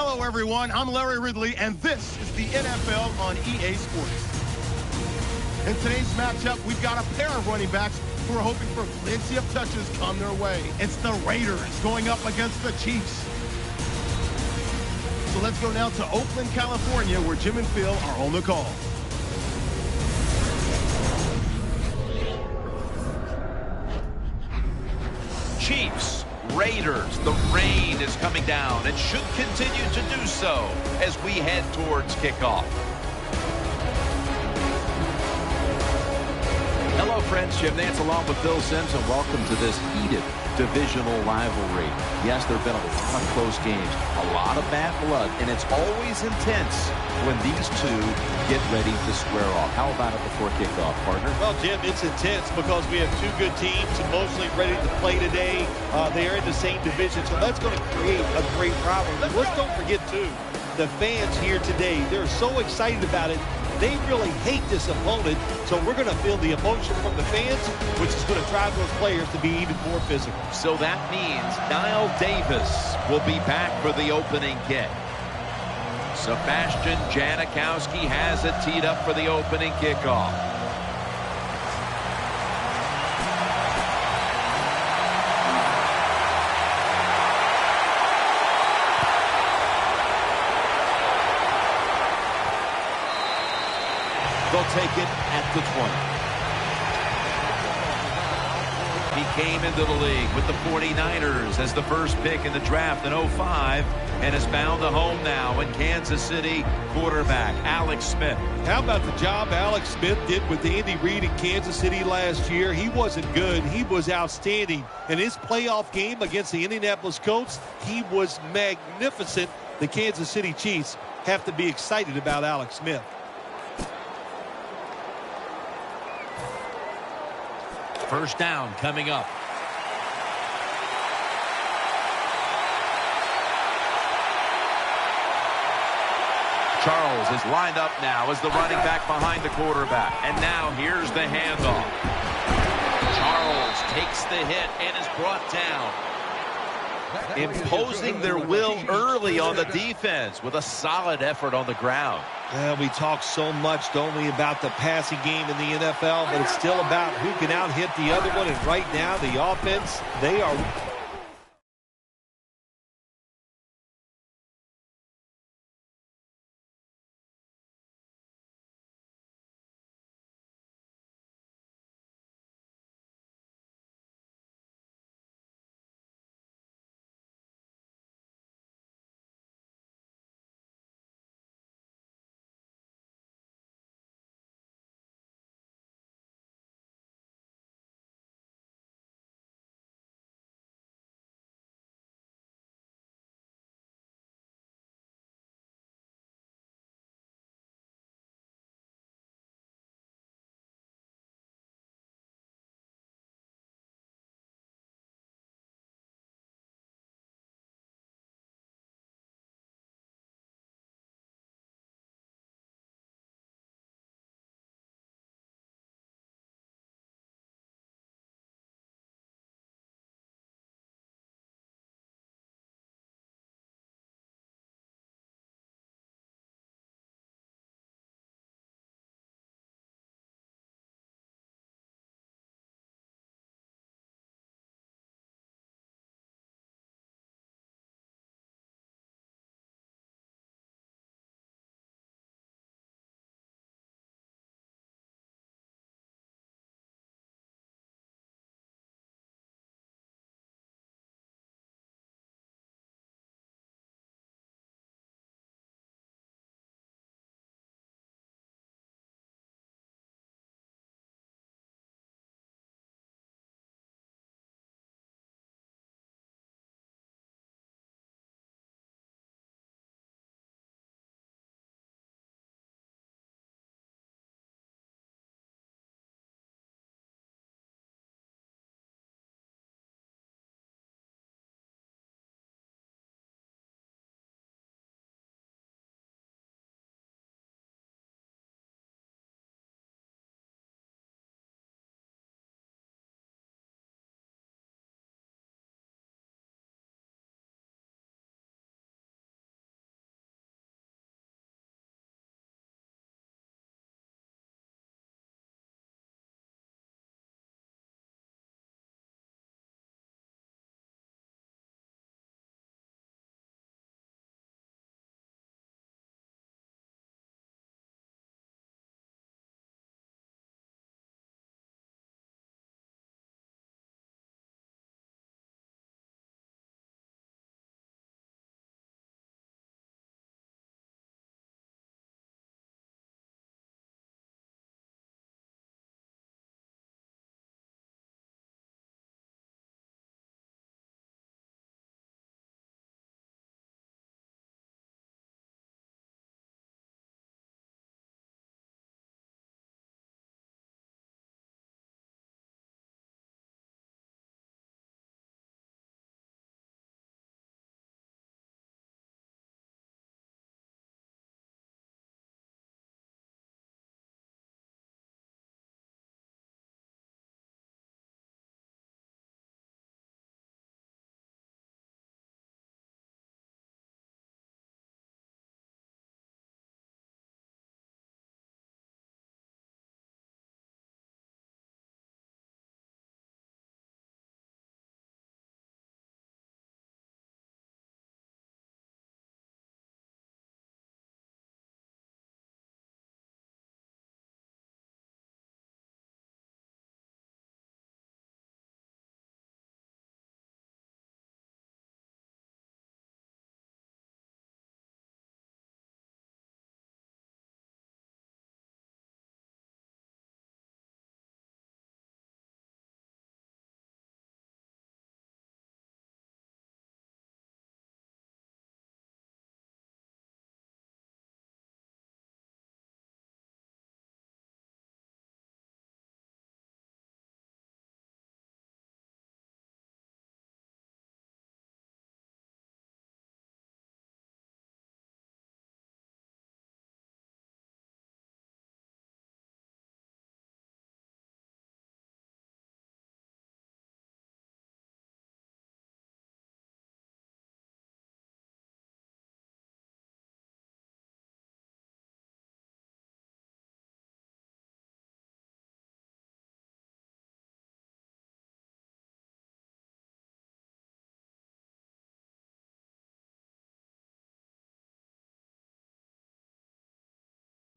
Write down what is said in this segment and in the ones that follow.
Hello, everyone. I'm Larry Ridley, and this is the NFL on EA Sports. In today's matchup, we've got a pair of running backs who are hoping for plenty of touches come their way. It's the Raiders going up against the Chiefs. So let's go now to Oakland, California, where Jim and Phil are on the call. Chiefs, Raiders, the rain is coming down and should continue to do so as we head towards kickoff. Hello, friends. Jim Nance along with Bill Sims, and welcome to this heated divisional rivalry. Yes, there have been a lot of close games, a lot of bad blood, and it's always intense when these two get ready to square off. How about it before kickoff, partner? Well, Jim, it's intense because we have two good teams emotionally ready to play today. They are in the same division, so that's going to create a great rivalry. Let's don't forget, too, the fans here today, they're so excited about it. They really hate this opponent, so we're going to feel the emotion from the fans, which is going to drive those players to be even more physical. So that means Niall Davis will be back for the opening kick. Sebastian Janikowski has it teed up for the opening kickoff. They'll take it at the 20. He came into the league with the 49ers as the first pick in the draft in 05 and is bound a home now in Kansas City. Quarterback Alex Smith. How about the job Alex Smith did with Andy Reid in Kansas City last year? He wasn't good. He was outstanding. In his playoff game against the Indianapolis Colts, he was magnificent. The Kansas City Chiefs have to be excited about Alex Smith. First down coming up. Charles is lined up now as the running back behind the quarterback. And now here's the handoff. Charles takes the hit and is brought down. Imposing their will early on the defense with a solid effort on the ground. Well, we talk so much, don't we, about the passing game in the NFL, but it's still about who can out-hit the other one. And right now, the offense, they are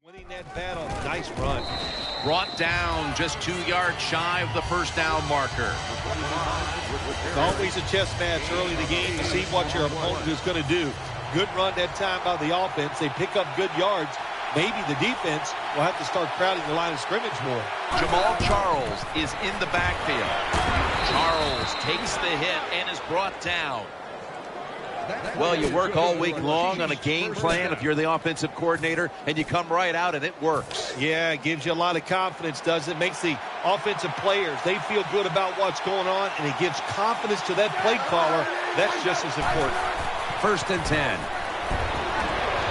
Winning that battle, nice run. Brought down just 2 yards shy of the first down marker. It's always a chess match early in the game to see what your opponent is going to do. Good run that time by the offense. They pick up good yards. Maybe the defense will have to start crowding the line of scrimmage more. Jamal Charles is in the backfield. Charles takes the hit and is brought down. Well, you work all week long on a game plan if you're the offensive coordinator, and you come right out and it works. Yeah, it gives you a lot of confidence, does it? Makes the offensive players, they feel good about what's going on, and it gives confidence to that play caller. That's just as important. 1st and 10.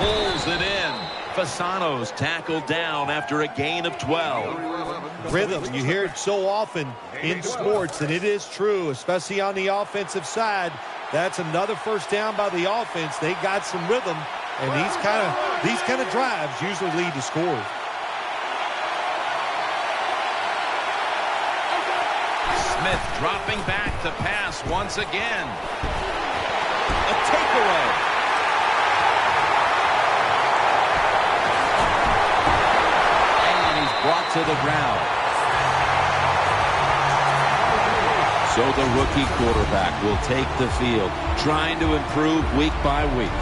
Pulls it in. Fasano's tackled down after a gain of 12. Rhythm, you hear it so often in sports, and it is true, especially on the offensive side. That's another first down by the offense. They got some rhythm, and these kind of drives usually lead to scores. Smith dropping back to pass once again. A takeaway. Brought to the ground. So the rookie quarterback will take the field, trying to improve week by week.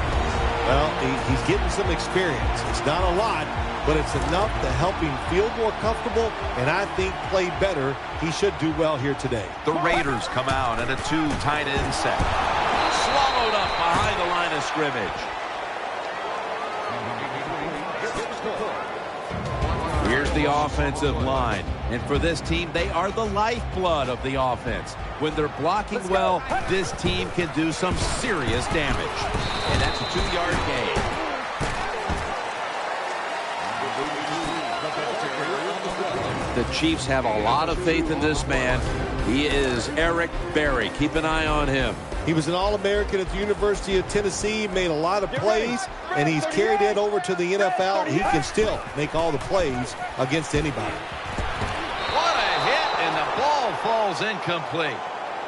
Well, he's getting some experience. It's not a lot, but it's enough to help him feel more comfortable, and I think play better. He should do well here today. The Raiders come out in a 2 tight end set. Swallowed up behind the line of scrimmage. Here's the offensive line. And for this team, they are the lifeblood of the offense. When they're blocking well, this team can do some serious damage. And that's a 2-yard gain. The Chiefs have a lot of faith in this man. He is Eric Berry. Keep an eye on him. He was an All-American at the University of Tennessee, made a lot of plays, and he's carried it over to the NFL. He can still make all the plays against anybody. What a hit, and the ball falls incomplete.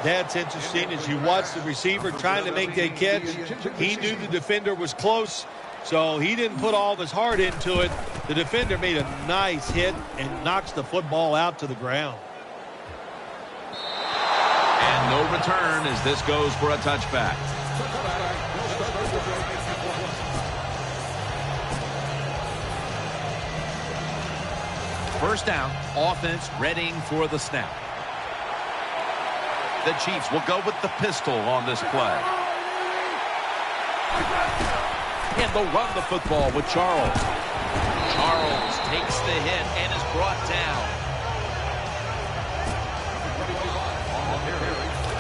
That's interesting. As you watch the receiver trying to make that catch, he knew the defender was close, so he didn't put all of his heart into it. The defender made a nice hit and knocks the football out to the ground. And no return as this goes for a touchback. First down, offense readying for the snap. The Chiefs will go with the pistol on this play. And they'll run the football with Charles. Charles takes the hit and is brought down.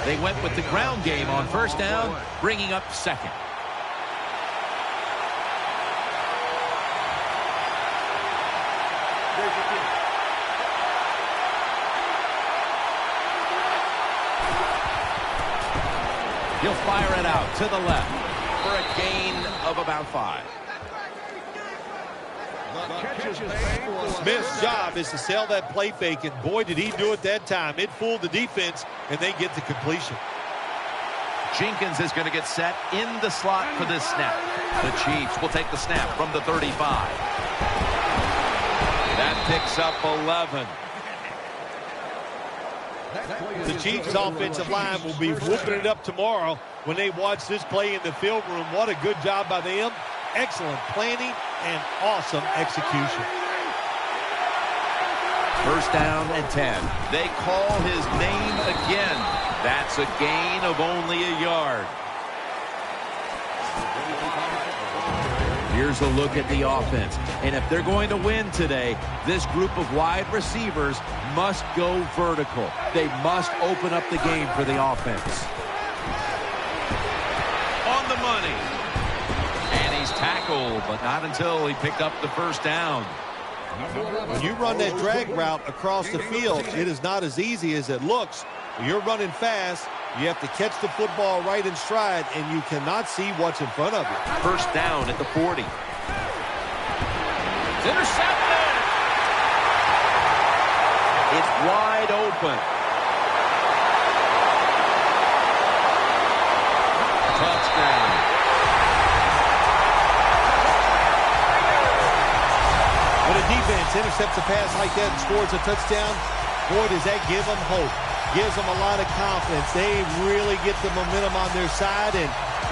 They went with the ground game on first down, bringing up second. He'll fire it out to the left for a gain of about 5. Smith's job is to sell that play fake, and boy, did he do it that time. It fooled the defense, and they get the completion. Jenkins is going to get set in the slot for this snap. The Chiefs will take the snap from the 35. That picks up 11. The Chiefs' offensive line will be whooping it up tomorrow when they watch this play in the film room. What a good job by them. Excellent planning and awesome execution. First down and 10. They call his name again. That's a gain of only a yard. Here's a look at the offense. And if they're going to win today, this group of wide receivers must go vertical. They must open up the game for the offense. On the money. And he's tackled, but not until he picked up the first down. When you run that drag route across the field, it is not as easy as it looks. When you're running fast, you have to catch the football right in stride, and you cannot see what's in front of you. First down at the 40. It's intercepted! It's wide open. Touchdown. the defense intercepts a pass like that and scores a touchdown, boy, does that give them hope. Gives them a lot of confidence. They really get the momentum on their side, and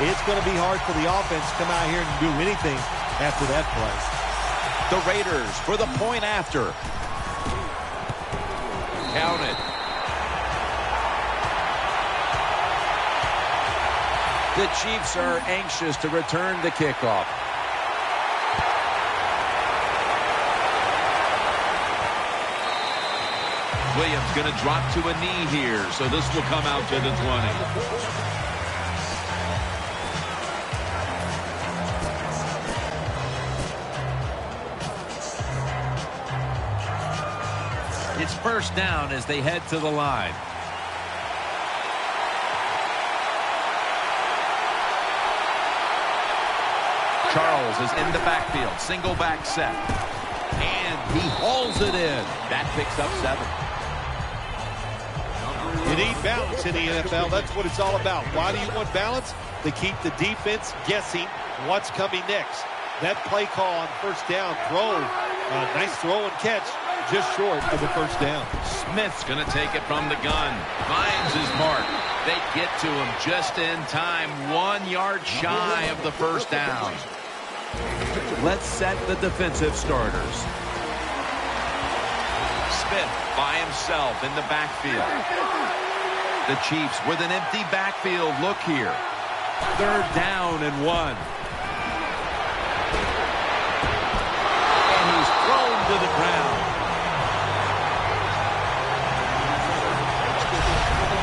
it's going to be hard for the offense to come out here and do anything after that play. The Raiders for the point after. Counted. The Chiefs are anxious to return the kickoff. Williams going to drop to a knee here, so this will come out to the 20. It's first down as they head to the line. Charles is in the backfield, single back set. And he hauls it in. That picks up 7. You need balance in the NFL. That's what it's all about. Why do you want balance? To keep the defense guessing what's coming next. That play call on first down, nice throw and catch, just short of the first down. Smith's going to take it from the gun. Finds his mark. They get to him just in time. 1 yard shy of the first down. Let's set the defensive starters. Smith by himself in the backfield. The Chiefs with an empty backfield look here. 3rd down and 1. And he's thrown to the ground.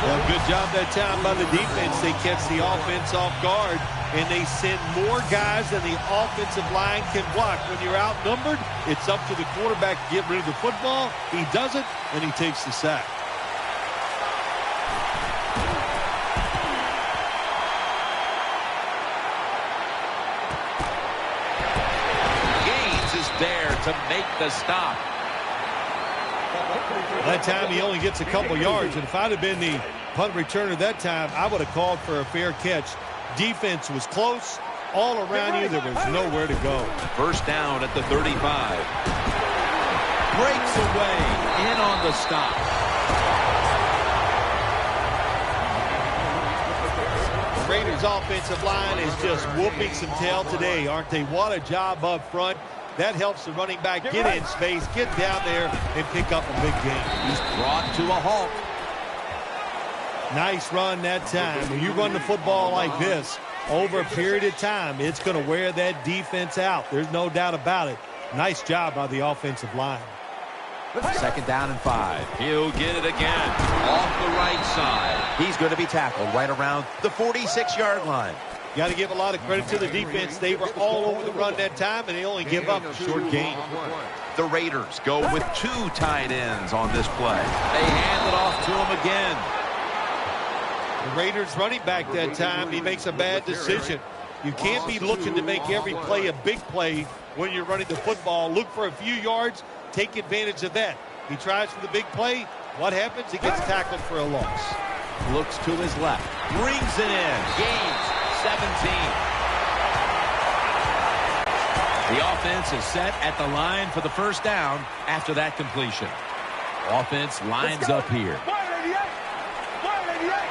Well, good job that time by the defense. They catch the offense off guard, and they send more guys than the offensive line can block. When you're outnumbered, it's up to the quarterback to get rid of the football. He does it, and he takes the sack. Gaines is there to make the stop. That time he only gets a couple yards, and if I'd have been the punt returner that time, I would have called for a fair catch. Defense was close. All around you, there was nowhere to go. First down at the 35. Breaks away. In on the stop. The Raiders' offensive line is just whooping some tail today, aren't they? What a job up front. That helps the running back get in space, get down there, and pick up a big gain. He's brought to a halt. Nice run that time. When you run the football like this, over a period of time, it's going to wear that defense out. There's no doubt about it. Nice job by the offensive line. 2nd down and 5. He'll get it again. Off the right side. He's going to be tackled right around the 46-yard line. Got to give a lot of credit to the defense. They were all over the run that time, and they only give up a short gain. The Raiders go with 2 tight ends on this play. They hand it off to him again. The Raiders running back that time, he makes a bad decision. You can't be looking to make every play a big play when you're running the football. Look for a few yards, take advantage of that. He tries for the big play. What happens? He gets tackled for a loss. Looks to his left. Brings it in. Gains 17. The offense is set at the line for the first down after that completion. Offense lines up here.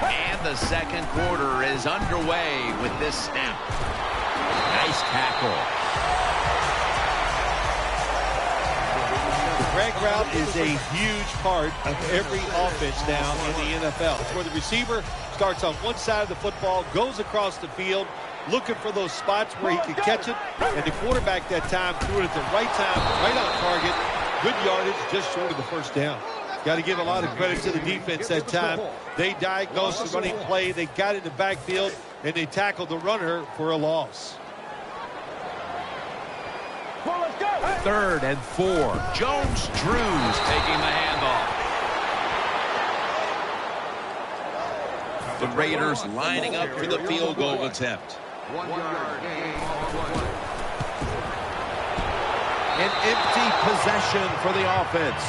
And the second quarter is underway with this snap. Nice tackle. The drag route is a huge part of every offense now in the NFL. It's where the receiver starts on one side of the football, goes across the field, looking for those spots where he can catch it, and the quarterback that time threw it at the right time, right on target. Good yardage, just short of the first down. Got to give a lot of credit to the defense that time. They diagnosed the running play, they got in the backfield, and they tackled the runner for a loss. 3rd and 4. Jones-Drews taking the handoff. The Raiders lining up for the field goal attempt. 1 yard gain. An empty possession for the offense.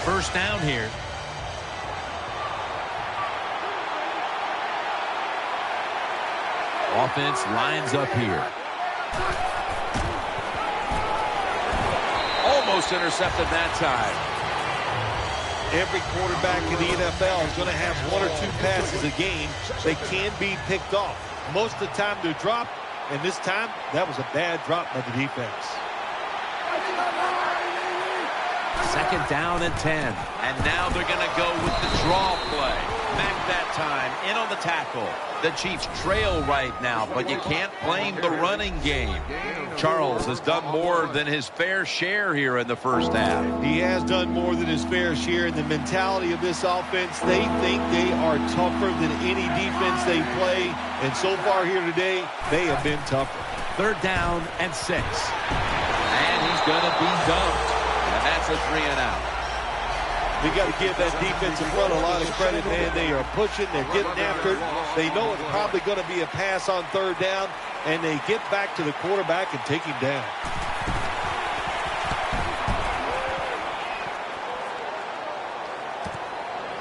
First down here. Offense lines up here. Almost intercepted that time. Every quarterback in the NFL is going to have 1 or 2 passes a game that can be picked off. Most of the time they're dropped, and this time that was a bad drop by the defense. 2nd down and 10. And now they're going to go with the draw play. Mack that time in on the tackle. The Chiefs trail right now, but you can't blame the running game. Charles has done more than his fair share here in the first half. He has done more than his fair share. In the mentality of this offense, they think they are tougher than any defense they play. And so far here today, they have been tougher. 3rd down and 6. And he's going to be dumped. And that's a 3-and-out. We got to give that defense in front a lot of credit, man. They are pushing. They're getting after it. They know it's probably going to be a pass on 3rd down, and they get back to the quarterback and take him down.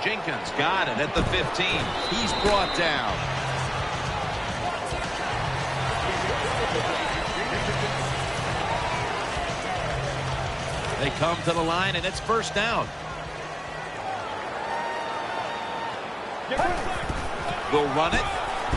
Jenkins got it at the 15. He's brought down. They come to the line, and it's 1st down. They'll run it.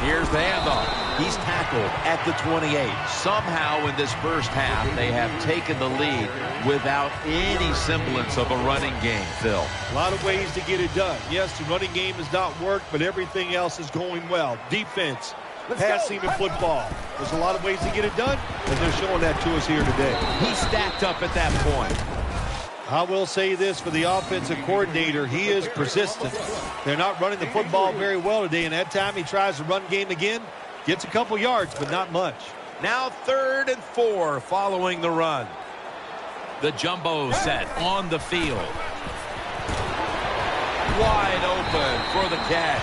Here's the handoff. He's tackled at the 28. Somehow in this first half, they have taken the lead without any semblance of a running game, Phil. A lot of ways to get it done. Yes, the running game has not worked, but everything else is going well. Defense, passing the football. There's a lot of ways to get it done, and they're showing that to us here today. He stacked up at that point. I will say this for the offensive coordinator. He is persistent. They're not running the football very well today, and that time he tries the run game again. Gets a couple yards, but not much. Now 3rd and 4 following the run. The jumbo set on the field. Wide open for the catch.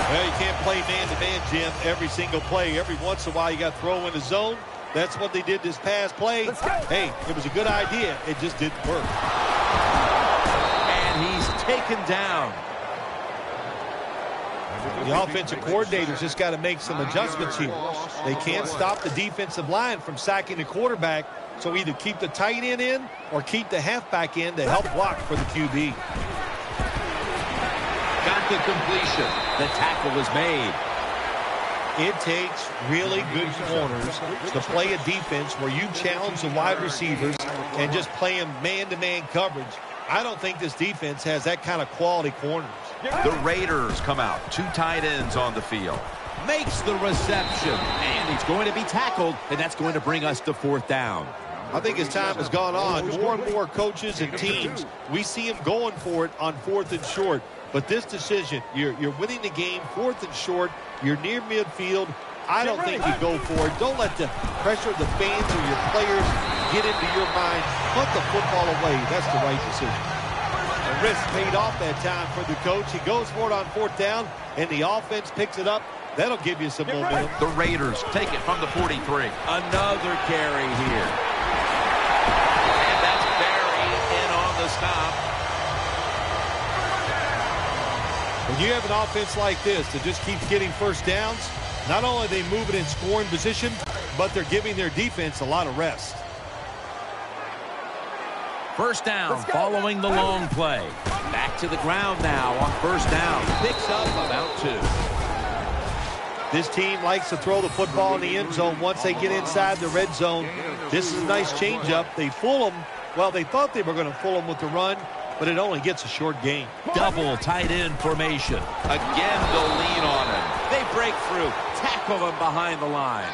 Well, you can't play man-to-man, Jim, every single play. Every once in a while, you got to throw in the zone. That's what they did this past play. Hey, it was a good idea. It just didn't work. And he's taken down. The offensive coordinator's just got to make some adjustments here. They can't stop the defensive line from sacking the quarterback, so either keep the tight end in or keep the halfback in to help block for the QB. Got the completion. The tackle is made. It takes really good corners to play a defense where you challenge the wide receivers and just play them man-to-man coverage. I don't think this defense has that kind of quality corners. The Raiders come out. 2 tight ends on the field. Makes the reception. And he's going to be tackled, and that's going to bring us to 4th down. I think as time has gone on, more and more coaches and teams, we see them going for it on 4th and short. But this decision, you're winning the game, 4th and short, you're near midfield. I don't think you go for it. Don't let the pressure of the fans or your players get into your mind. Put the football away. That's the right decision. The risk paid off that time for the coach. He goes for it on 4th down, and the offense picks it up. That'll give you some momentum. The Raiders take it from the 43. Another carry here. And that's buried in on the stop. When you have an offense like this that just keeps getting 1st downs, not only are they moving in scoring position, but they're giving their defense a lot of rest. 1st down following the long play. Back to the ground now on 1st down. Picks up about 2. This team likes to throw the football in the end zone once they get inside the red zone. This is a nice changeup. They fool them. Well, they thought they were going to fool them with the run, but it only gets a short gain. Double tight end formation. Again, they'll lean on him. They break through, tackle him behind the line.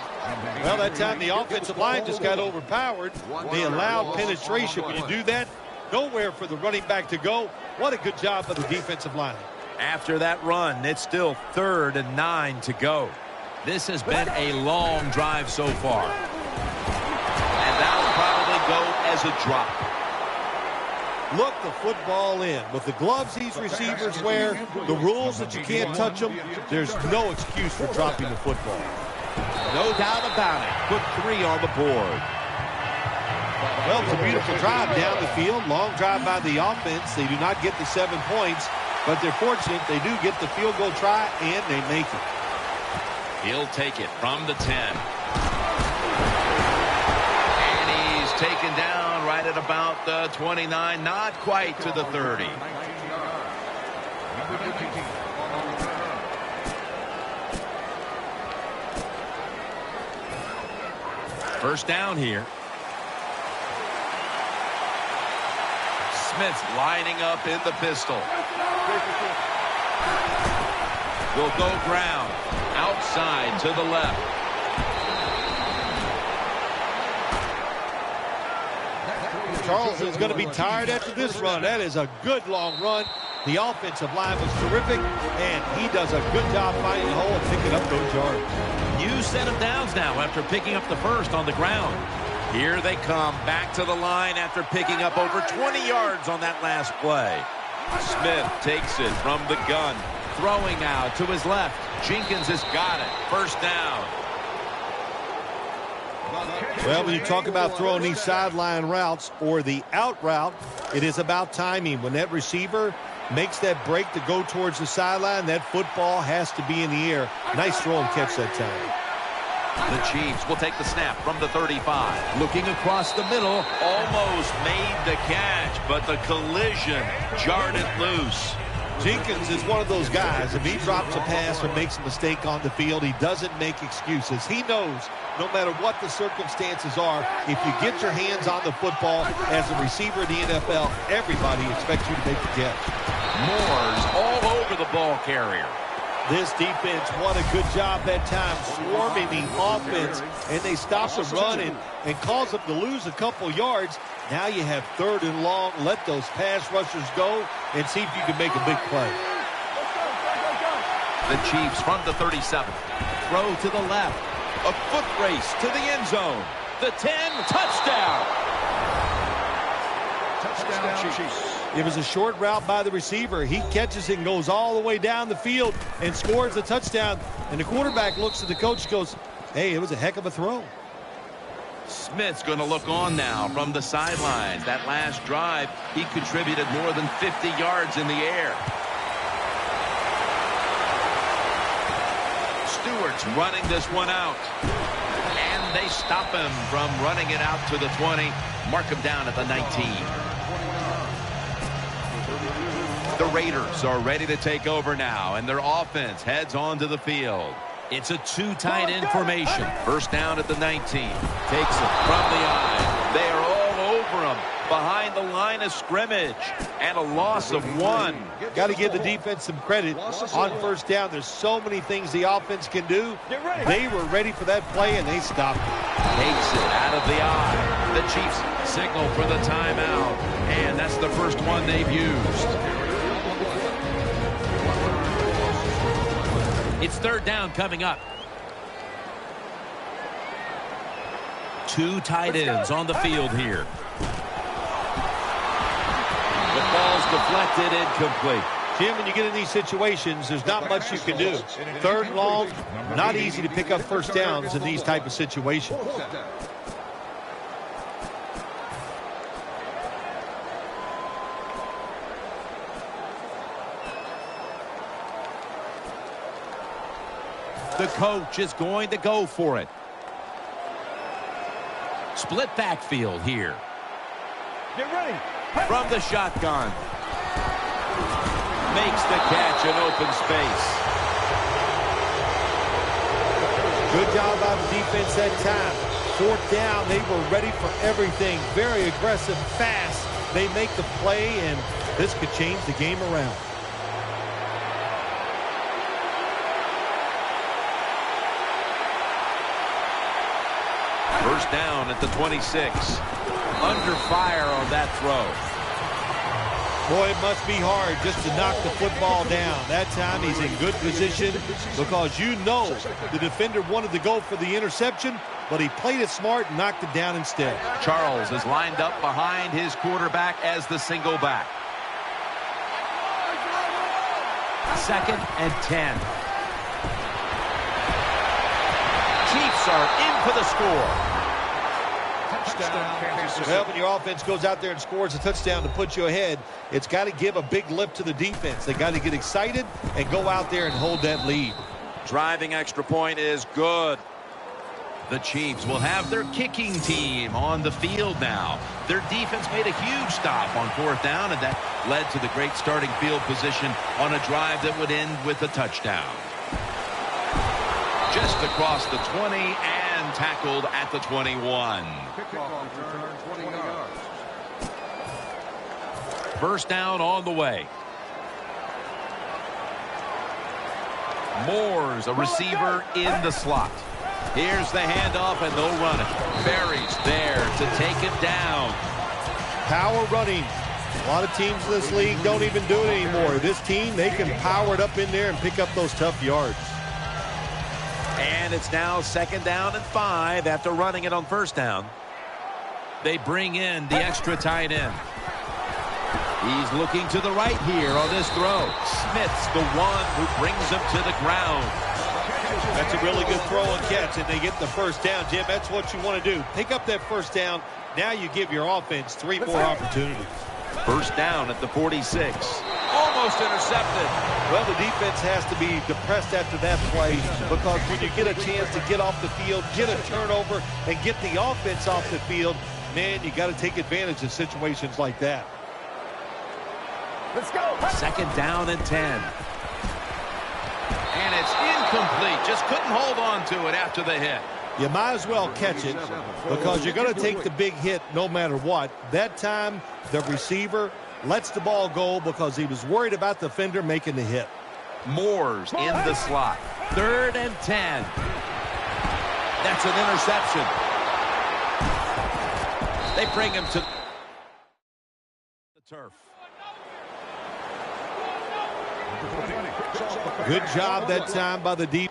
Well, that time the offensive line just got overpowered. They allowed penetration. When you do that, nowhere for the running back to go. What a good job by the defensive line. After that run, it's still 3rd and 9 to go. This has been a long drive so far. And that'll probably go as a drop. Look the football in. With the gloves these receivers wear, the rules that you can't touch them, there's no excuse for dropping the football. No doubt about it. Put 3 on the board. Well, it's a beautiful drive down the field. Long drive by the offense. They do not get the 7 points. but they're fortunate they do get the field goal try, and they make it. He'll take it from the 10. And he's taken down right at about the 29, not quite to the 30. First down here. Smith's lining up in the pistol. Will go ground. Outside to the left. Charles is going to be tired after this run. That is a good long run. The offensive line was terrific, and he does a good job finding the hole and picking up those yards. New set of downs now after picking up the first on the ground. Here they come back to the line after picking up over 20 yards on that last play. Smith takes it from the gun. Throwing out to his left. Jenkins has got it. First down. Well, when you talk about throwing these sideline routes or the out route, it is about timing. When that receiver makes that break to go towards the sideline, that football has to be in the air. Nice throw and catch that time. The Chiefs will take the snap from the 35. Looking across the middle. Almost made the catch, but the collision jarred it loose. Jenkins is one of those guys. If he drops a pass or makes a mistake on the field, he doesn't make excuses. He knows no matter what the circumstances are, if you get your hands on the football as a receiver in the NFL, everybody expects you to make the catch. Moore's all over the ball carrier. This defense won a good job that time, swarming the offense, and they stop the run and cause them to lose a couple yards. Now you have 3rd and long. Let those pass rushers go and see if you can make a big play. The Chiefs from the 37. Throw to the left. A foot race to the end zone. The 10, touchdown. Touchdown Chiefs. It was a short route by the receiver. He catches it and goes all the way down the field and scores a touchdown. And the quarterback looks at the coach and goes, hey, it was a heck of a throw. Smith's going to look on now from the sidelines. That last drive, he contributed more than 50 yards in the air. Stewart's running this one out. And they stop him from running it out to the 20. Mark him down at the 19. The Raiders are ready to take over now, and their offense heads onto the field. It's a 2 tight end formation. First down at the 19. Takes it from the eye. They are all over him behind the line of scrimmage. And a loss of 1. Got to give the defense some credit on first down. There's so many things the offense can do. They were ready for that play, and they stopped it. Takes it out of the eye. The Chiefs signal for the timeout. And that's the first one they've used. It's 3rd down coming up. 2 tight ends on the field here. The ball's deflected, incomplete. Jim, when you get in these situations, there's not much you can do. 3rd and long, not easy to pick up first downs in these type of situations. The coach is going to go for it. Split backfield here. Get ready. From the shotgun. Makes the catch in open space. Good job by the defense that time. 4th down, they were ready for everything. Very aggressive, fast. They make the play, and this could change the game around. First down at the 26. Under fire on that throw. Boy, it must be hard just to knock the football down. That time he's in good position because you know the defender wanted to go for the interception, but he played it smart and knocked it down instead. Charles is lined up behind his quarterback as the single back. 2nd and 10. Chiefs are in for the score. Well, when your offense goes out there and scores a touchdown to put you ahead, it's got to give a big lift to the defense. They got to get excited and go out there and hold that lead. Driving extra point is good. The Chiefs will have their kicking team on the field now. Their defense made a huge stop on 4th down, and that led to the great starting field position on a drive that would end with a touchdown. Just across the 20 and tackled at the 21. First down on the way. Moore's a receiver in the slot. Here's the handoff, and they'll run it. Berry's there to take it down. Power running. A lot of teams in this league don't even do it anymore. This team, they can power it up in there and pick up those tough yards. And it's now 2nd down and 5 after running it on 1st down. They bring in the extra tight end. He's looking to the right here on this throw. Smith's the one who brings him to the ground. That's a really good throw and catch, and they get the first down, Jim. That's what you want to do. Pick up that first down. Now you give your offense 3 more opportunities. First down at the 46. Almost intercepted. Well, the defense has to be depressed after that play, because when you get a chance to get off the field, get a turnover, and get the offense off the field, man, you got to take advantage of situations like that. Let's go. 2nd down and 10. And it's incomplete. Just couldn't hold on to it after the hit. You might as well catch it, because you're going to take the big hit no matter what. That time, the receiver lets the ball go because he was worried about the defender making the hit. Moore's in the slot. 3rd and 10. That's an interception. They bring him to the turf. Good job that time by the deep.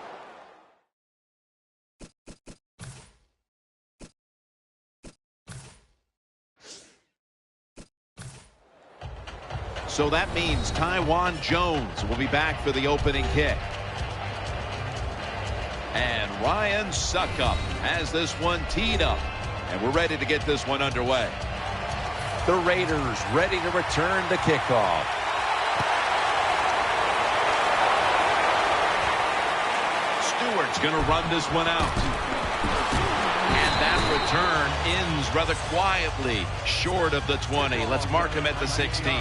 So that means Tywan Jones will be back for the opening kick. And Ryan Suckup has this one teed up. And we're ready to get this one underway. The Raiders ready to return the kickoff. Stewart's going to run this one out. And that return ends rather quietly short of the 20. Let's mark him at the 16.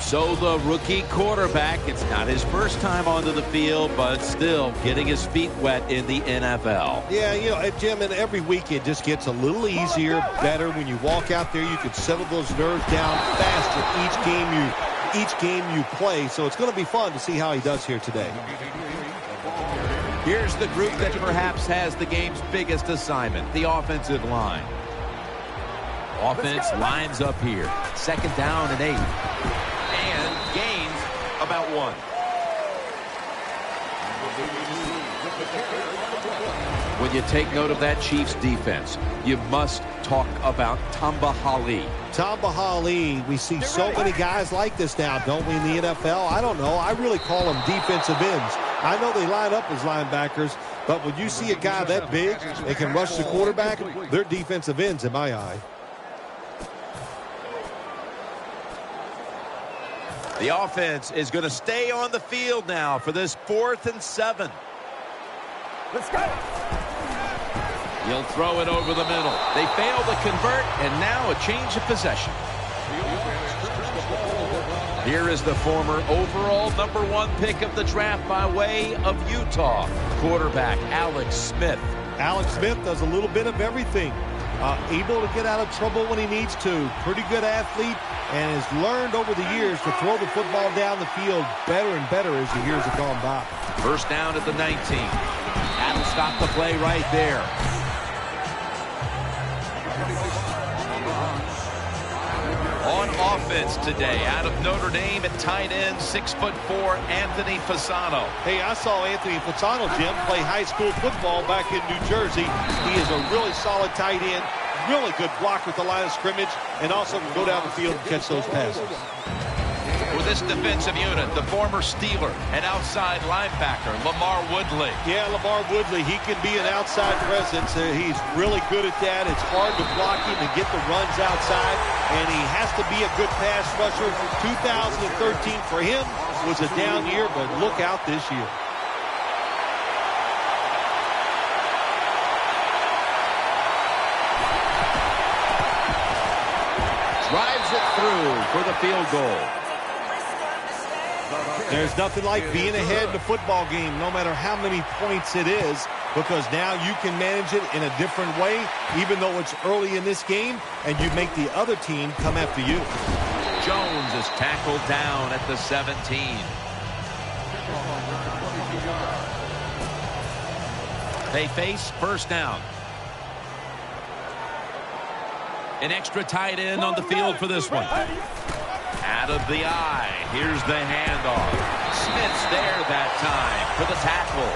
So the rookie quarterback, it's not his first time onto the field, but still getting his feet wet in the NFL. Yeah, you know, Jim, and every week it just gets a little easier, better. When you walk out there, you can settle those nerves down faster each game you play. So it's going to be fun to see how he does here today. Here's the group that perhaps has the game's biggest assignment, the offensive line. Offense lines up here. 2nd down and 8. And gains about 1. When you take note of that Chiefs defense, you must talk about Tamba Hali. Tamba Hali, we see so many guys like this now, don't we, in the NFL? I don't know. I really call them defensive ends. I know they line up as linebackers, but when you see a guy that big and can rush the quarterback, they're defensive ends in my eye. The offense is going to stay on the field now for this 4th and 7. Let's go. He'll throw it over the middle. They fail to convert, and now a change of possession. Here is the former overall #1 pick of the draft by way of Utah, quarterback Alex Smith. Alex Smith does a little bit of everything. Able to get out of trouble when he needs to. Pretty good athlete, and has learned over the years to throw the football down the field better and better as the years have gone by. First down at the 19. That'll stop the play right there. On offense today, out of Notre Dame at tight end, 6'4", Anthony Fasano. Hey, I saw Anthony Fasano, Jim, play high school football back in New Jersey. He is a really solid tight end, really good blocker at the line of scrimmage, and also can go down the field and catch those passes. With this defensive unit, the former Steeler and outside linebacker, Lamar Woodley. Yeah, Lamar Woodley, he can be an outside presence. He's really good at that. It's hard to block him and get the runs outside, and he has to be a good pass rusher. 2013 for him was a down year, but look out this year. Drives it through for the field goal. There's nothing like being ahead in a football game, no matter how many points it is, because now you can manage it in a different way, even though it's early in this game, and you make the other team come after you. Jones is tackled down at the 17. They face first down. An extra tight end on the field for this one. Out of the eye. Here's the handoff. Smith's there that time for the tackle.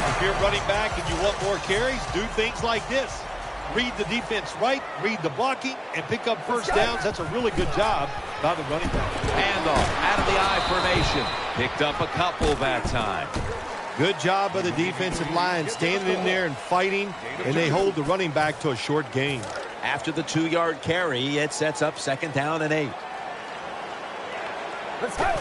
If you're running back and you want more carries, do things like this. Read the defense right, read the blocking, and pick up first downs. That's a really good job by the running back. Handoff out of the eye formation. Picked up a couple that time. Good job by the defensive line, standing in there and fighting, and they hold the running back to a short gain. After the 2-yard carry, it sets up 2nd down and 8. Let's go.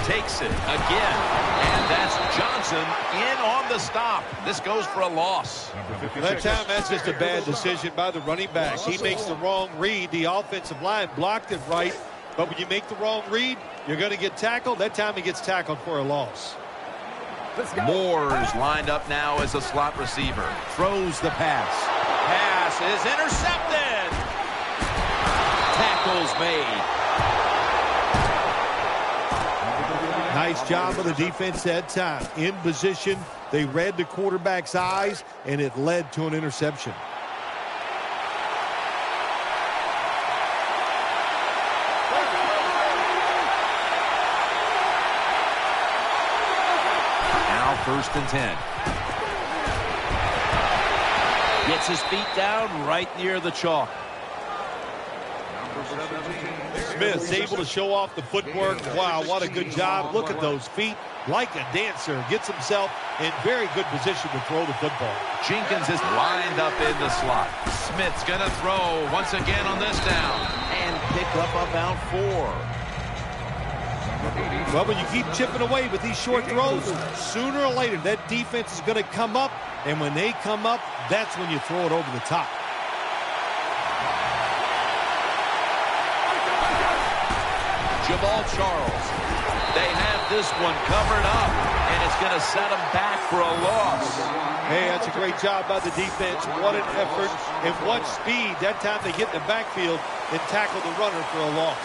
Takes it again, and that's Johnson in on the stop. This goes for a loss. That time, that's just a bad decision by the running back. He makes the wrong read. The offensive line blocked it right, but when you make the wrong read, you're going to get tackled. That time he gets tackled for a loss. Moore's lined up now as a slot receiver. Throws the pass. Pass is intercepted. Tackles made. Nice job of the defense that time. In position, they read the quarterback's eyes, and it led to an interception. Now 1st and 10. Gets his feet down right near the chalk. Smith's able to show off the footwork. Wow, what a good job. Look at those feet. Like a dancer. Gets himself in very good position to throw the football. Jenkins is lined up in the slot. Smith's going to throw once again on this down. And pick up about 4. Well, when you keep chipping away with these short throws, sooner or later that defense is going to come up. And when they come up, that's when you throw it over the top. Jamal Charles. They have this one covered up, and it's going to set them back for a loss. Hey, that's a great job by the defense. What an effort and what speed. That time they get in the backfield and tackle the runner for a loss.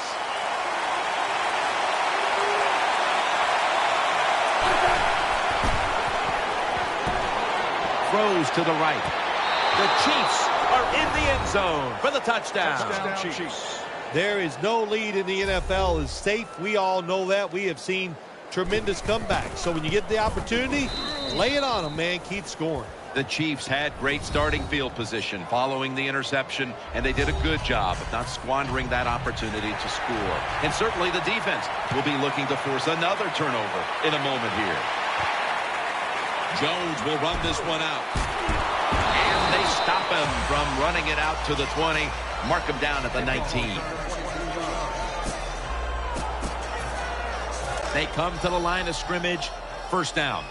Throws to the right. The Chiefs are in the end zone for the touchdown. Chiefs. There is no lead in the NFL is safe. We all know that. We have seen tremendous comebacks. So when you get the opportunity, lay it on them, man. Keep scoring. The Chiefs had great starting field position following the interception, and they did a good job of not squandering that opportunity to score. And certainly the defense will be looking to force another turnover in a moment here. Jones will run this one out. And they stop him from running it out to the 20. Mark him down at the 19. They come to the line of scrimmage. 1st down.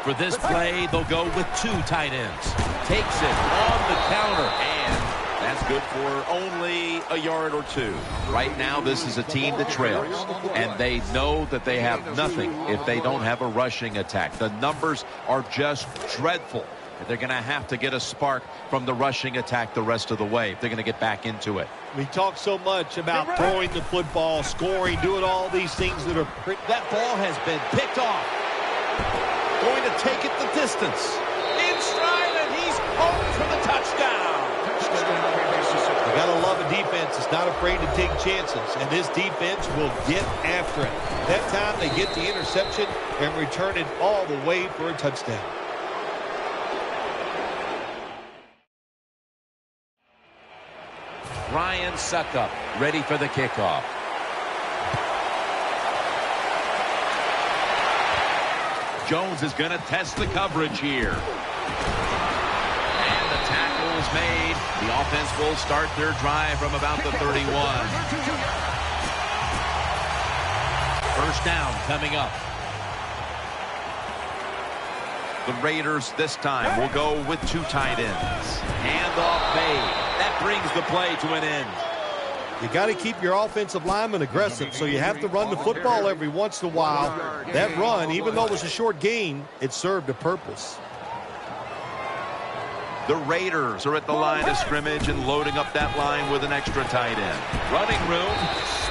For this play, they'll go with 2 tight ends. Takes it on the counter, and that's good for only a yard or 2. Right now, this is a team that trails, and they know that they have nothing if they don't have a rushing attack. The numbers are just dreadful. They're going to have to get a spark from the rushing attack the rest of the way if they're going to get back into it. We talk so much about throwing the football, scoring, doing all these things that are... That ball has been picked off. Going to take it the distance. In stride, and he's home for the touchdown. You got to love a defense that's not afraid to take chances, and this defense will get after it. That time they get the interception and return it all the way for a touchdown. Ryan Suckup ready for the kickoff. Jones is going to test the coverage here. And the tackle is made. The offense will start their drive from about the 31. First down coming up. The Raiders this time will go with 2 tight ends. Handoff made. That brings the play to an end. You got to keep your offensive linemen aggressive, so you have to run the football every once in a while. That run, even though it was a short gain, it served a purpose. The Raiders are at the line of scrimmage and loading up that line with an extra tight end. Running room,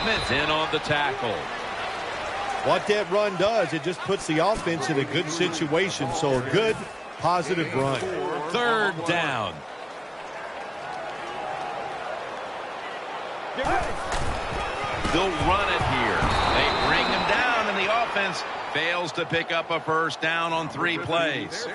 Smith in on the tackle. What that run does, it just puts the offense in a good situation, so a good, positive run. Third down. They'll run it here. They bring him down, and the offense fails to pick up a first down on 3 plays.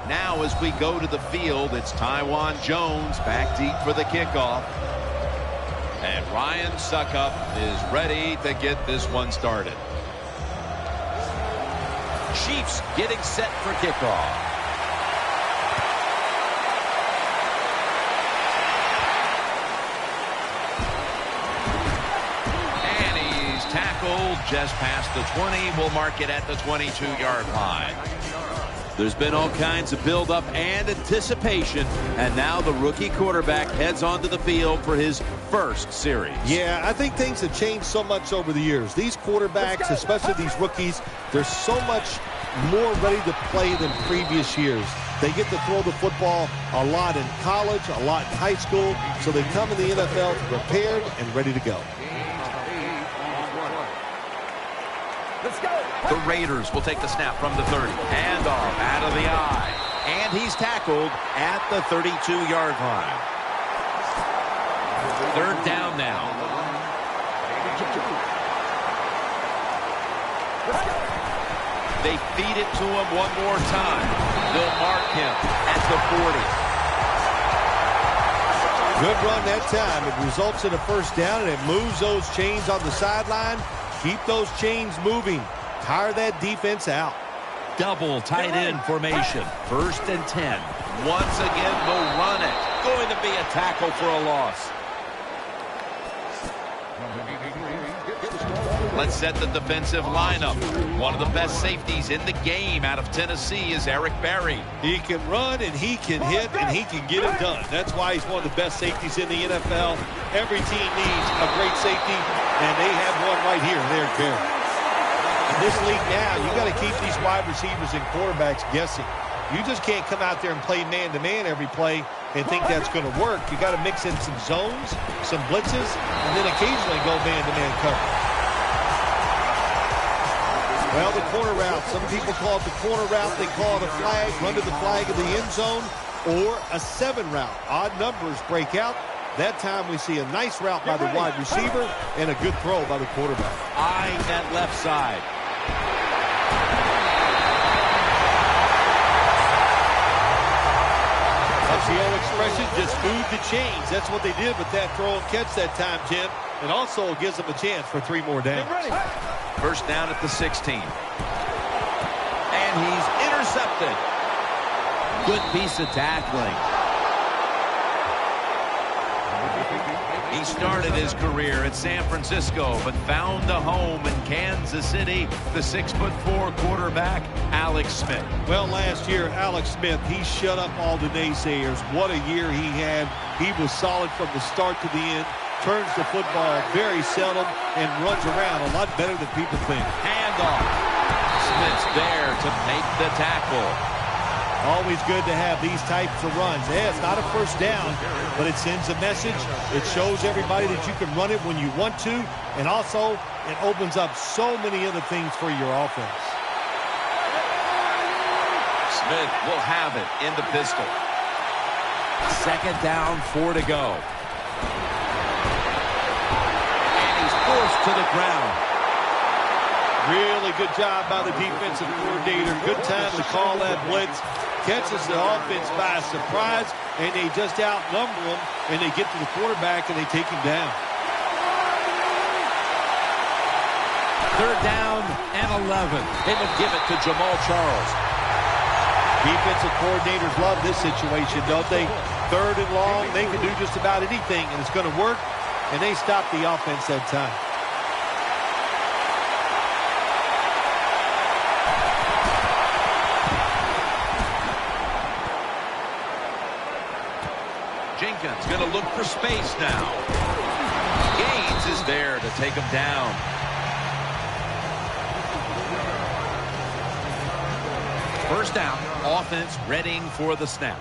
Now as we go to the field, it's Tywan Jones back deep for the kickoff. And Ryan Suckup is ready to get this one started. Chiefs getting set for kickoff. And he's tackled just past the 20. We'll mark it at the 22-yard line. There's been all kinds of build-up and anticipation, and now the rookie quarterback heads onto the field for his first series. Yeah, I think things have changed so much over the years. These quarterbacks, especially these rookies, they're so much more ready to play than previous years. They get to throw the football a lot in college, a lot in high school, so they come in the NFL prepared and ready to go. Let's go. The Raiders will take the snap from the 30. Handoff out of the eye. And he's tackled at the 32-yard line. Third down now. They feed it to him one more time. They'll mark him at the 40. Good run that time. It results in a first down, and it moves those chains on the sideline. Keep those chains moving. Tire that defense out. Double tight end formation. First and 10. Once again, they'll run it. Going to be a tackle for a loss. Let's set the defensive lineup. One of the best safeties in the game out of Tennessee is Eric Berry. He can run, and he can hit, and he can get it done. That's why he's one of the best safeties in the NFL. Every team needs a great safety, and they have one right here, Eric Berry. In this league now, you got to keep these wide receivers and quarterbacks guessing. You just can't come out there and play man-to-man every play and think that's going to work. You got to mix in some zones, some blitzes, and then occasionally go man-to-man coverage. Well, the corner route, some people call it the corner route. They call it a flag, run to the flag of the end zone, or a 7 route. Odd numbers break out. That time we see a nice route by the wide receiver and a good throw by the quarterback. Eyeing that left side. That's the old expression, just move the chains. That's what they did with that throw and catch that time, Jim. And also gives them a chance for 3 more downs. First down at the 16. And he's intercepted. Good piece of tackling. He started his career at San Francisco, but found a home in Kansas City. The 6'4" quarterback, Alex Smith. Well, last year, Alex Smith, he shut up all the naysayers. What a year he had. He was solid from the start to the end. Turns the football very seldom and runs around a lot better than people think. Handoff. Smith's there to make the tackle. Always good to have these types of runs. Yeah, it's not a first down, but it sends a message. It shows everybody that you can run it when you want to, and also it opens up so many other things for your offense. Smith will have it in the pistol. Second down, 4 to go. Forced to the ground. Really good job by the defensive coordinator. Good time to call that blitz. Catches the offense by surprise, and they just outnumber them, and they get to the quarterback, and they take him down. 3rd down and 11. They will give it to Jamal Charles. Defensive coordinators love this situation, don't they? 3rd and long, they can do just about anything, and it's going to work, and they stop the offense that time. Jenkins going to look for space now. Gaines is there to take him down. First down, offense readying for the snap.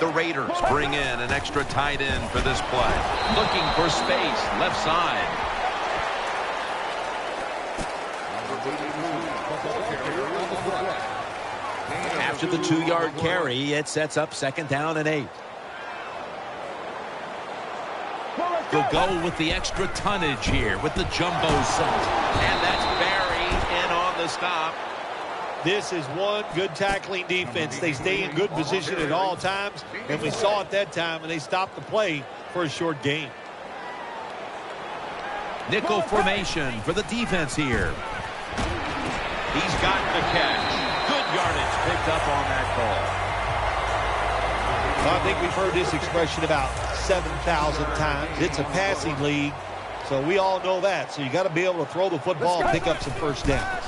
The Raiders bring in an extra tight end for this play. Looking for space, left side. After the 2-yard carry, it sets up 2nd down and 8. They'll go with the extra tonnage here with the jumbo set. And that's Barry in on the stop. This is one good tackling defense. They stay in good position at all times, and we saw it that time, and they stopped the play for a short gain. Nickel formation for the defense here. He's got the catch. Good yardage picked up on that call. Well, I think we've heard this expression about 7,000 times. It's a passing league, so we all know that. So you got to be able to throw the football and pick up some first downs.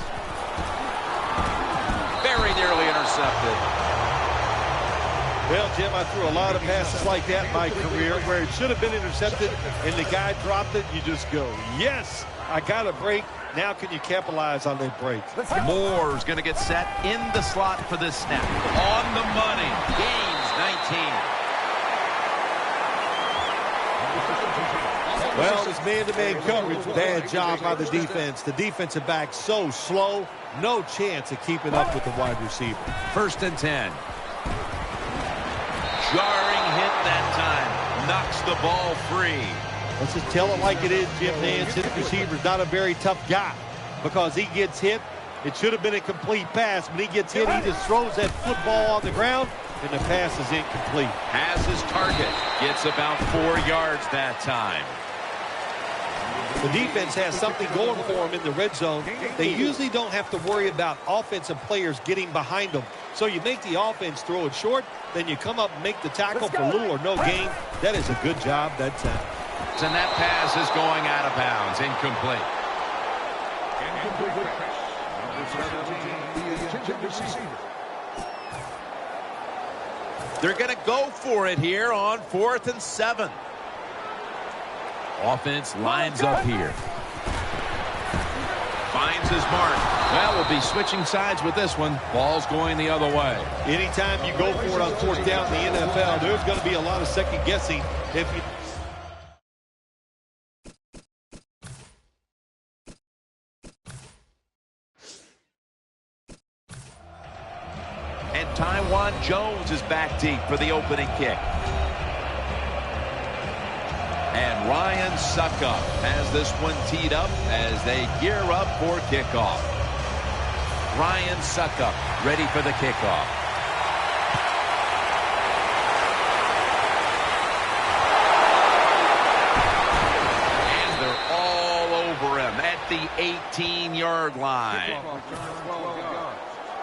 Very nearly intercepted. Well, Jim, I threw a lot of passes like that in my career where it should have been intercepted and the guy dropped it. You just go, yes, I got a break. Now can you capitalize on that break? Moore's going to get set in the slot for this snap. On the money. Gains 19. Well, it's man-to-man coverage. Bad job by the defense. The defensive back so slow. No chance of keeping up with the wide receiver. 1st and 10. Jarring hit that time. Knocks the ball free. Let's just tell it like it is, Jim Nance. His receiver's not a very tough guy because he gets hit. It should have been a complete pass. When he gets hit, he just throws that football on the ground, and the pass is incomplete. Has his target. Gets about 4 yards that time. The defense has something going for them in the red zone. They usually don't have to worry about offensive players getting behind them. So you make the offense throw it short, then you come up and make the tackle for little or no gain. That is a good job that time. And that pass is going out of bounds. Incomplete. They're going to go for it here on 4th and 7. Offense lines up here. Finds his mark. Well, we'll be switching sides with this one. Ball's going the other way. Anytime you go for it on 4th down in the NFL, there's going to be a lot of second guessing if you... And Taiwan Jones is back deep for the opening kick. And Ryan Suckup has this one teed up as they gear up for kickoff. Ryan Suckup ready for the kickoff. And they're all over him at the 18-yard line.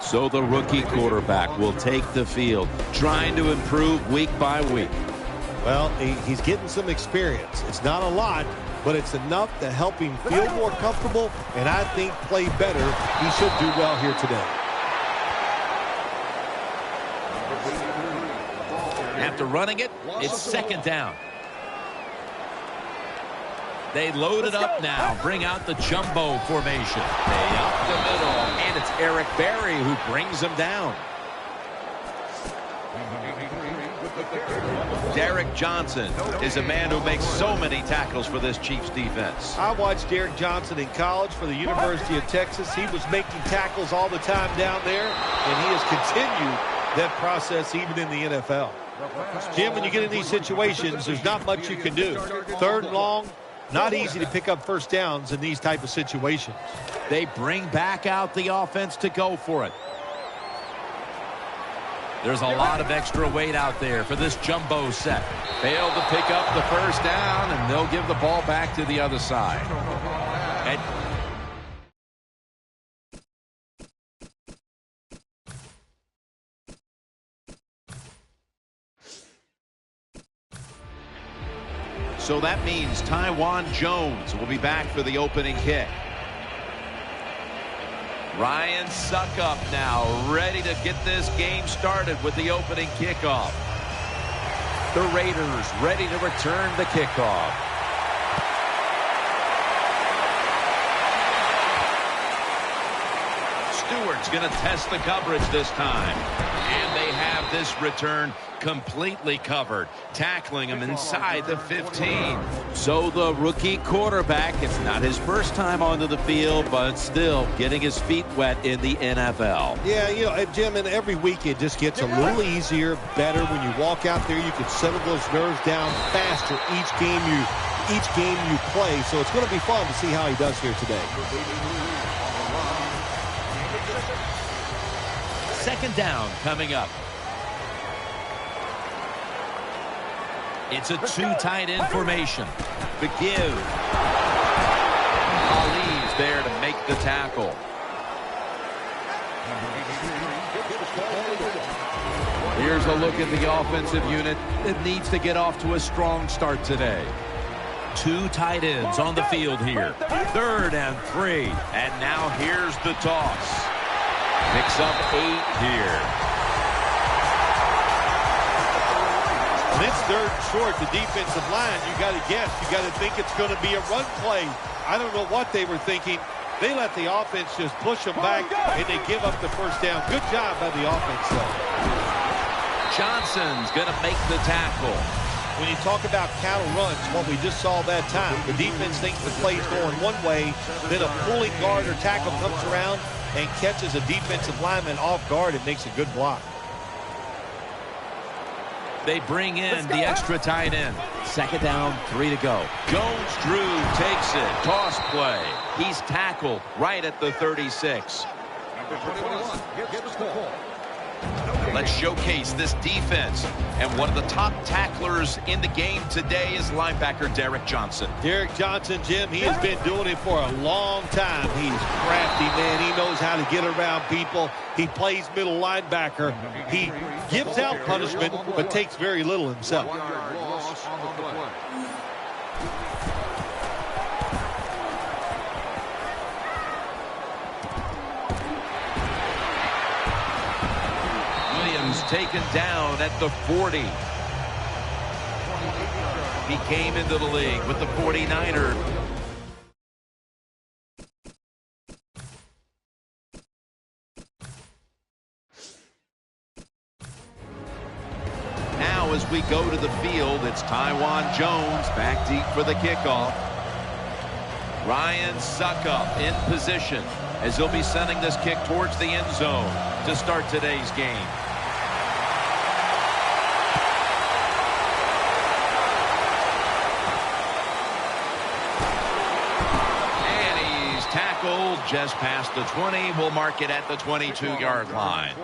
So the rookie quarterback will take the field, trying to improve week by week. Well, he's getting some experience. It's not a lot, but it's enough to help him feel more comfortable and I think play better. He should do well here today. After running it, it's 2nd down. They load it up now, bring out the jumbo formation. They up the middle, and it's Eric Berry who brings them down. Derek Johnson is a man who makes so many tackles for this Chiefs defense. I watched Derek Johnson in college for the University of Texas. He was making tackles all the time down there, and he has continued that process even in the NFL. Jim, when you get in these situations, there's not much you can do. 3rd and long, Not easy to pick up first downs in these type of situations. They bring back out the offense to go for it. There's a lot of extra weight out there for this jumbo set. Failed to pick up the first down, and they'll give the ball back to the other side. And so that means Taiwan Jones will be back for the opening kick. Ryan Suckup now ready to get this game started with the opening kickoff. The Raiders ready to return the kickoff. Stewart's going to test the coverage this time. And they have this return completely covered, tackling him inside the 15. So the rookie quarterback, it's not his first time onto the field, but still getting his feet wet in the NFL. Yeah, you know, Jim, and every week it just gets a little easier, better when you walk out there. You can settle those nerves down faster each game you play. So it's going to be fun to see how he does here today. Second down coming up. It's a two tight end formation. The give. Ali's there to make the tackle. Here's a look at the offensive unit that needs to get off to a strong start today. Two tight ends on the field here. 3rd and 3. And now here's the toss. Picks up 8 here. When it's 3rd and short, the defensive line, you got to guess. You got to think it's going to be a run play. I don't know what they were thinking. They let the offense just push them back, and they give up the first down. Good job by the offense, though. Johnson's going to make the tackle. When you talk about counter runs, what we just saw that time, the defense thinks the play's going one way, then a pulling guard or tackle comes around and catches a defensive lineman off guard and makes a good block. They bring in the extra tight end. 2nd down, 3 to go. Jones-Drew takes it. Toss play. He's tackled right at the 36. Let's showcase this defense. And one of the top tacklers in the game today is linebacker Derek Johnson. Derek Johnson, Jim, he has been doing it for a long time. He's crafty, man. He knows how to get around people. He plays middle linebacker. He gives out punishment, but takes very little himself. Taken down at the 40. He came into the league with the 49er. Now as we go to the field, it's Taiwan Jones back deep for the kickoff. Ryan Suckup in position as he'll be sending this kick towards the end zone to start today's game. Just past the 20. We'll mark it at the 22-yard line.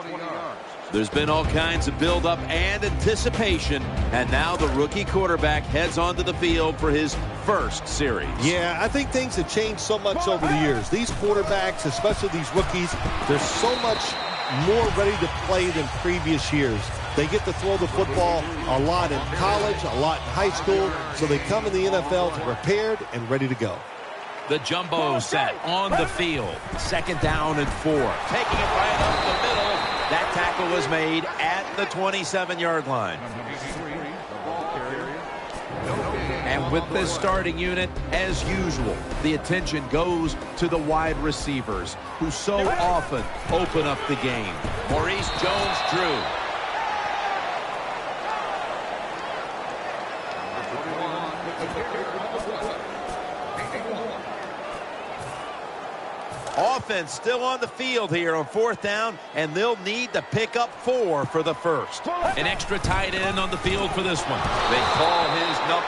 There's been all kinds of buildup and anticipation, and now the rookie quarterback heads onto the field for his first series. Yeah, I think things have changed so much over the years. These quarterbacks, especially these rookies, they're so much more ready to play than previous years. They get to throw the football a lot in college, a lot in high school, so they come in the NFL prepared and ready to go. The jumbo set on the field. 2nd down and 4. Taking it right up the middle. That tackle was made at the 27-yard line. And with this starting unit, as usual, the attention goes to the wide receivers, who so often open up the game. Maurice Jones-Drew. Offense still on the field here on 4th down, and they'll need to pick up 4 for the first. An extra tight end on the field for this one. They call his number.